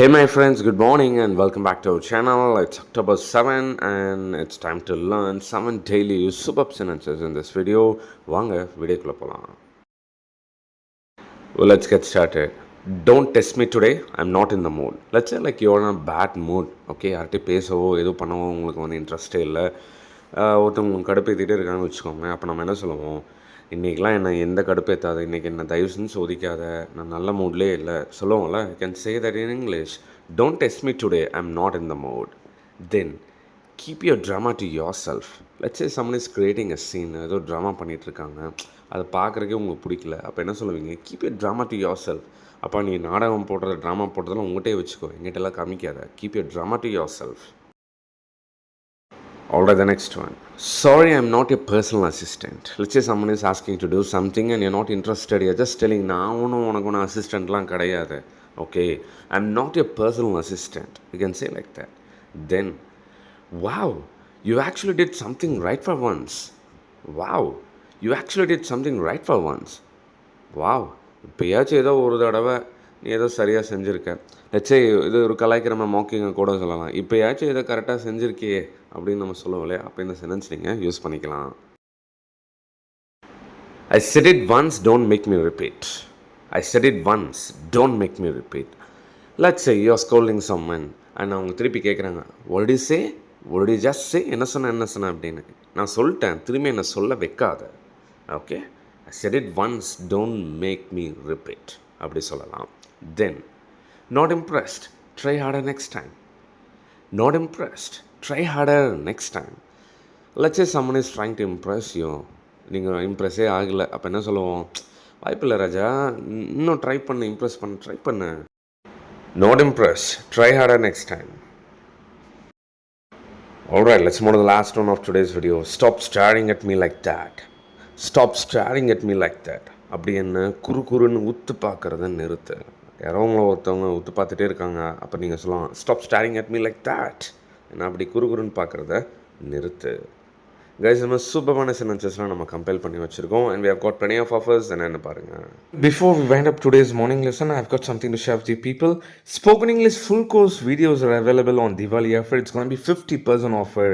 Hey my friends, good morning and welcome back to our channel. It's October 7 and it's time to learn 7 daily use superb sentences in this video. வாங்க வீடியோக்குள்ள போலாம். Well, let's get started. Don't test me today. I'm not in the mood. Let's say like you're in a bad mood. Okay, யார்கிட்ட பேசவோ ஏதோ பண்ணவோ உங்களுக்கு வந்து இன்ட்ரெஸ்டே இல்லை. ஒருத்தவங்க கடுப்பேற்றிட்டே இருக்காங்கன்னு வச்சுக்கோங்க. அப்போ நம்ம என்ன சொல்லுவோம், இன்றைக்கெலாம் என்னை எந்த கடுப்பேற்றாத, இன்றைக்கி என்னை தயவு செஞ்சு சோதிக்காத, நான் நல்ல மூட்லேயே இல்லை சொல்லுவோம்ல. You can say that in English. Don't test me today. I'm not in the mood. Then keep your drama to yourself. Let's say someone is creating a scene. ஏதோ ட்ராமா பண்ணிகிட்ருக்காங்க, அதை பார்க்குறக்கே உங்களுக்கு பிடிக்கல. அப்போ என்ன சொல்லுவீங்க, keep your drama to yourself. அப்போ நீ நாடகம் போடுறது ட்ராமா போடுறதெல்லாம் உங்கள்கிட்டே வச்சுக்கோ, எங்கிட்டலாம் காமிக்காத. Keep your drama to yourself. Alright, the next one. Sorry, I'm not your personal assistant. Let's say someone is asking to do something and you're not interested. You're just telling, நான் ஒன்றும் உனக்கு ஒன்று அசிஸ்டண்ட்லாம் கிடையாது. Okay, I'm not your personal assistant. You can say like that. Then, wow, you actually did something right for once. Wow, you actually did something right for once. Wow, இப்போயாச்சும் ஏதோ ஒரு தடவை நீ ஏதோ சரியாக செஞ்சுருக்க. லட்சே இது ஒரு கலாய்க்கிற நம்ம மாக்கிங்க கூட சொல்லலாம். இப்போயாச்சும் இதை கரெக்டாக செஞ்சுருக்கியே அப்படின்னு நம்ம சொல்லுவோம் இல்லையா, அப்போ இந்த சென்டென்ஸ் நீங்கள் யூஸ் பண்ணிக்கலாம். I said it once, don't make me repeat. I said it once, don't make me repeat. Let's say you're scolding someone and அவங்க திருப்பி கேட்குறாங்க, what did you say? What did you just say? என்ன சொன்ன அப்படின்னு. நான் சொல்லிட்டேன், திரும்பி என்ன சொல்ல வைக்காத. Okay, I said it once, don't make me repeat அப்படி சொல்லலாம். Then, not impressed, try harder next time. Not impressed, try harder next time. Let's say someone is trying to impress you. நீங்கள் இம்ப்ரெஸ்ஸே ஆகலை. அப்போ என்ன சொல்லுவோம், வாய்ப்பில்லை ராஜா, இன்னும் ட்ரை பண்ணு, இம்ப்ரெஸ் பண்ண ட்ரை பண்ணு. Not impressed, try harder next time. Alright, let's move to the last one of today's video. Stop staring at me like that. Stop staring at me like that. அப்படி என்ன குறுன்னு உத்து பார்க்குறத நிறுத்து. யாரவங்கள ஒருத்தவங்க உத்து பார்த்துட்டே இருக்காங்க, அப்போ நீங்கள் சொல்லலாம், stop starting at me like that. ஏன்னா அப்படி குறுன்னு பார்க்குறத நிறுத்து. கைஸ், நம்ம சூப்பரான சென்டென்சஸ்லாம் நம்ம கம்பைல் பண்ணி வச்சுருக்கோம் and we have got plenty of offers. என்னென்னு பாருங்கள். Before we wind up today's morning lesson, I have got something to share with you people. Spoken English full course videos are available on Diwali offer. It's going to be 50% offer.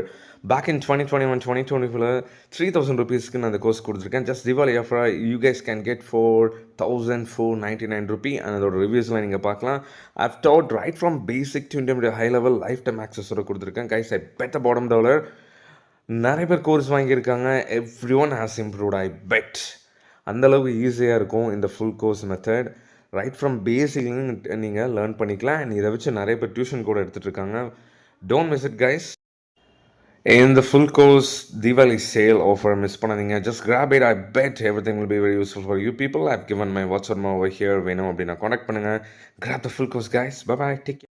Back in 2021-2024 3,000 rupeesக்கு நான் அந்த course கொடுத்துருக்கேன். Just Diwali offer you guys can get 4,499 rupee. and அதோட ரிவ்யூஸ்லாம் நீங்கள் பார்க்கலாம். I've taught right from basic to intermediate high level lifetime ஆக்சஸோட கொடுத்துருக்கேன். Guys, I bet the bottom dollar. நிறைய பேர் கோர்ஸ் வாங்கியிருக்காங்க. Everyone has improved, I bet. அந்தளவுக்கு ஈஸியாக இருக்கும் இந்த full course method. Right from பேசிக்லேருந்து நீங்கள் லேர்ன் பண்ணிக்கலாம். அண்ட் இதை வச்சு நிறைய பேர் டியூஷன் கூட எடுத்துகிட்டு இருக்காங்க. Don't miss it guys. In the full course Diwali sale offer, miss பண்ணாதீங்க. Just grab it. I bet everything will be very useful for you people. I've given my WhatsApp number over here. வேணும் அப்படின்னா contact பண்ணுங்கள். Grab the full course guys. Bye bye. Take care.